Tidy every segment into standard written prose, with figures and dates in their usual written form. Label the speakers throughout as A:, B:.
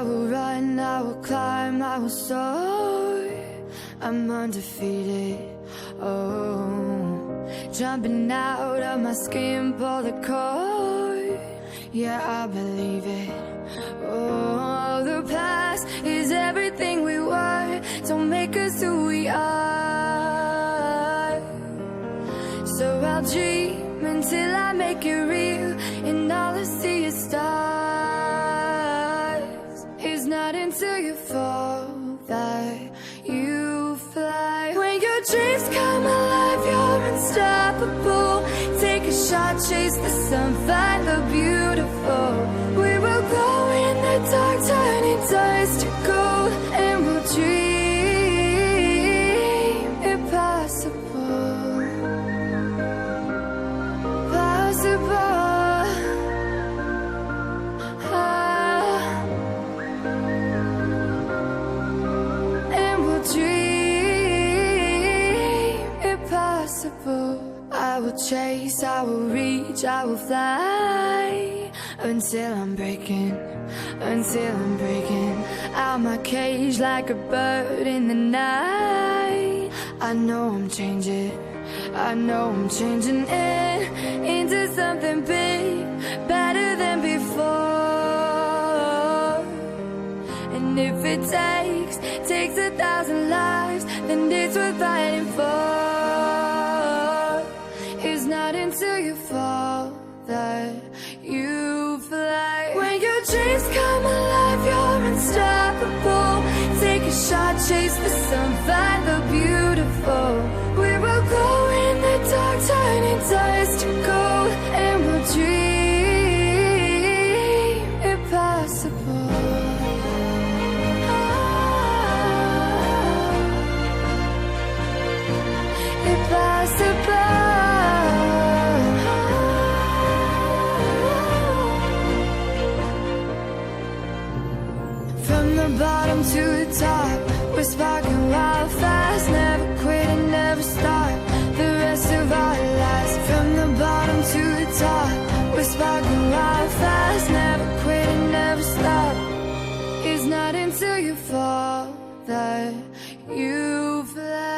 A: I will run, I will climb, I will soar. I'm undefeated, oh. Jumping out of my skin, pull the cord. Yeah, I believe it. Oh, the past is everything we were. Don't make us who we are. So I'll dream until I make it real, and all I see is stars. It's not until you fall that you fly. When your dreams come alive, you're unstoppable. Take a shot, chase the sun, find the beautiful. We will glow in the dark, turning dust to gold, and we'll dream impossible. Possible. And we'll dream impossible. I will chase, I will reach, I will fly until I'm breaking out my cage like a bird in the night. I know I'm changing it into something big, better than before. And if it takes 1,000 lives, then it's worth fighting for. It's not until you fall that you fly. When your dreams come alive, you're unstoppable. Take a shot, chase the sun, find the beautiful. We will glow in the dark, turning dust to gold, and we'll dream impossible. Impossible. From the bottom to the top, we're sparking wild fast. Never quit and never stop the rest of our lives. From the bottom to the top, we're sparking wild fast. Never quit and never stop. It's not until you fall that you fly.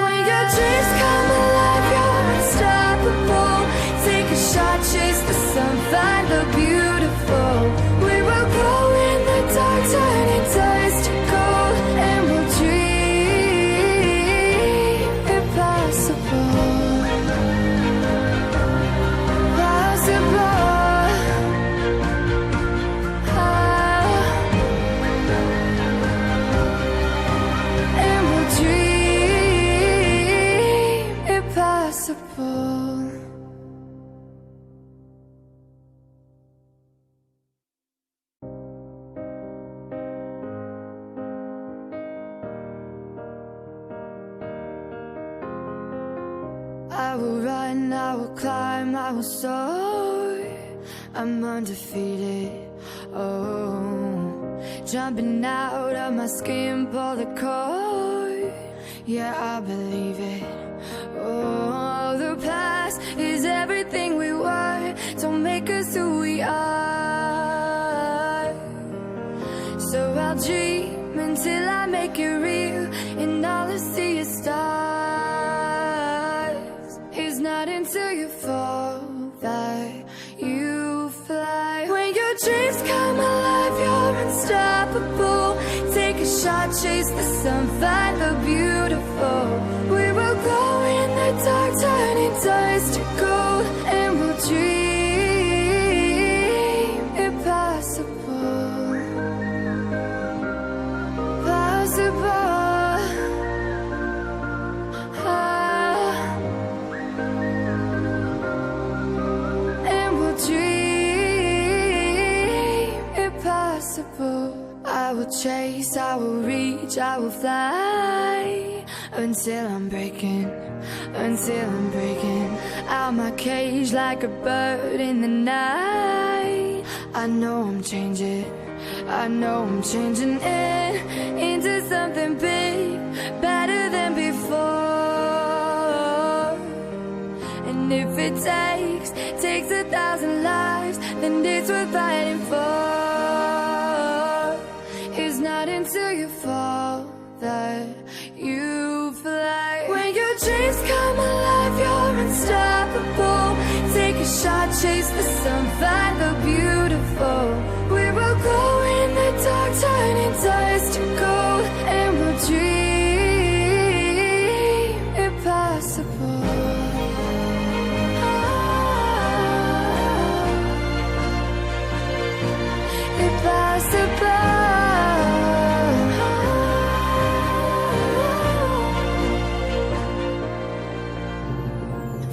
A: When your dreams come alive, you're unstoppable. Take a shot, chase the sun, find the beautiful. We will glow in the dark, turning dust to gold, and we'll dream impossible. Possible. And we'll dream impossible. I will run, I will climb, I will soar. I'm undefeated, oh. Jumping out of my skin, pull the cord. Yeah, I believe it. Oh, the past is everything we were. Don't make us who we are. So I'll dream until I make it real, and all I see is stars. It's not until you fall that you fly. When your dreams come alive, you're unstoppable. Take a shot, chase the sun, find the beautiful. We will glow in the dark, turning dust to gold, and we'll dream impossible. Possible. And we'll dream impossible. I will chase, I will reach, I will fly until I'm breaking out my cage like a bird in the night. I know I'm changing it into something big, better than before. And if it takes 1,000 lives, then it's worth fighting for. dreams come alive, you're unstoppable. Take a shot, chase the sun, find the beautiful. We will glow in the dark, turning dust to gold, and we'll dream impossible. Impossible.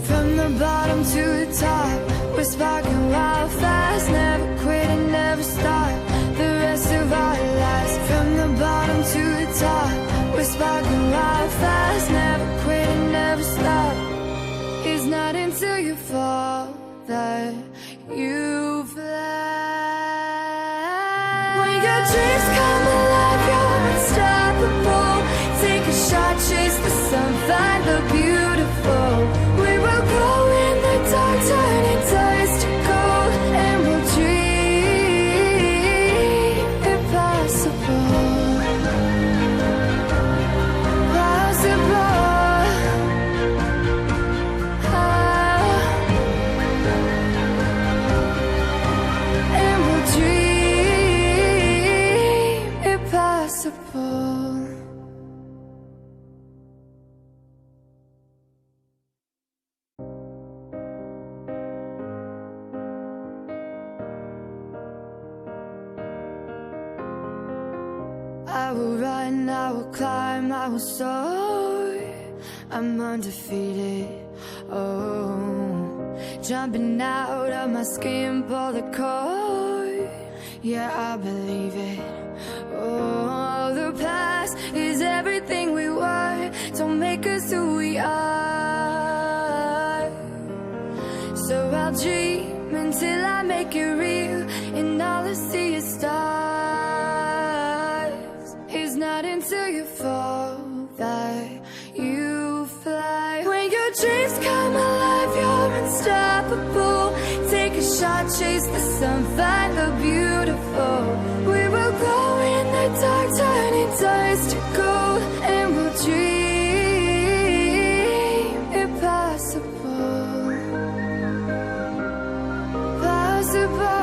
A: From the bottom to the top, we're sparking wild fast, never quit and never stop. The rest of our lives. From the bottom to the top, we're sparking wild fast, never quit and never stop. It's not until you fall that you fly. When your dreams come alive, you're unstoppable. Take a shot, chase the sun, find the beautiful. We will glow in the dark, turning dust to gold, and we'll dream impossible. Possible. And we'll dream impossible. I will run, I will climb, I will soar. I'm undefeated. Oh, jumping out of my skin, pull the cord. Yeah, I believe it. Oh, the past is everything we were. Don't make us who we are. So I'll dream until I make it real, and all I see is stars. It's not until you fall that you fly. When your dreams come alive, you're unstoppable. Take a shot, chase the sun, find the beautiful. We will glow in the dark, turning dust to gold, and we'll dream impossible. Possible.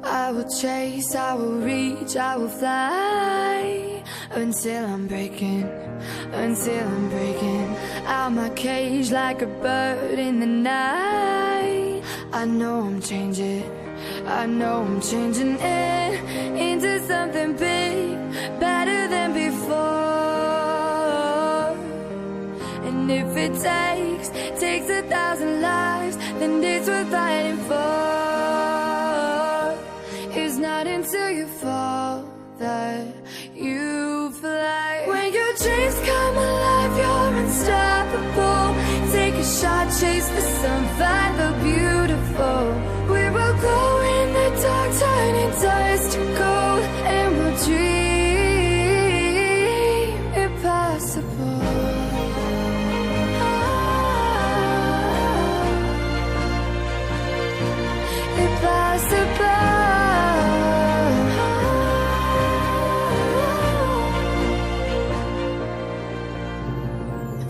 A: I will chase, I will reach, I will fly until I'm breaking out my cage like a bird in the night. I know I'm changing it into something big, better than before. And if it takes 1,000 lives, then it's worth fighting for. It's not until you fall that you fly. When your dreams come alive, you're unstoppable. Take a shot, chase the sun, find the beautiful. We will glow in the dark, turning dust to gold, and we'll dream impossible. Impossible.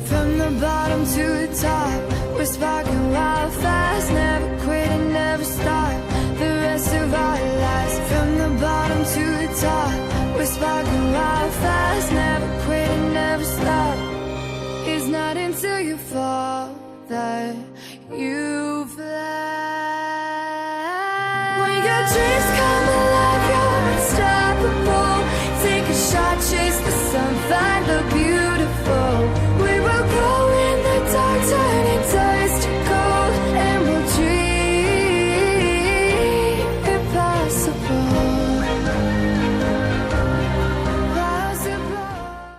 A: From the bottom to the top, we're sparking wild fast, never quit and never stop. The rest of our lives. From the bottom to the top, we're sparking wild fast, never quit and never stop. It's not until you fall that you fly.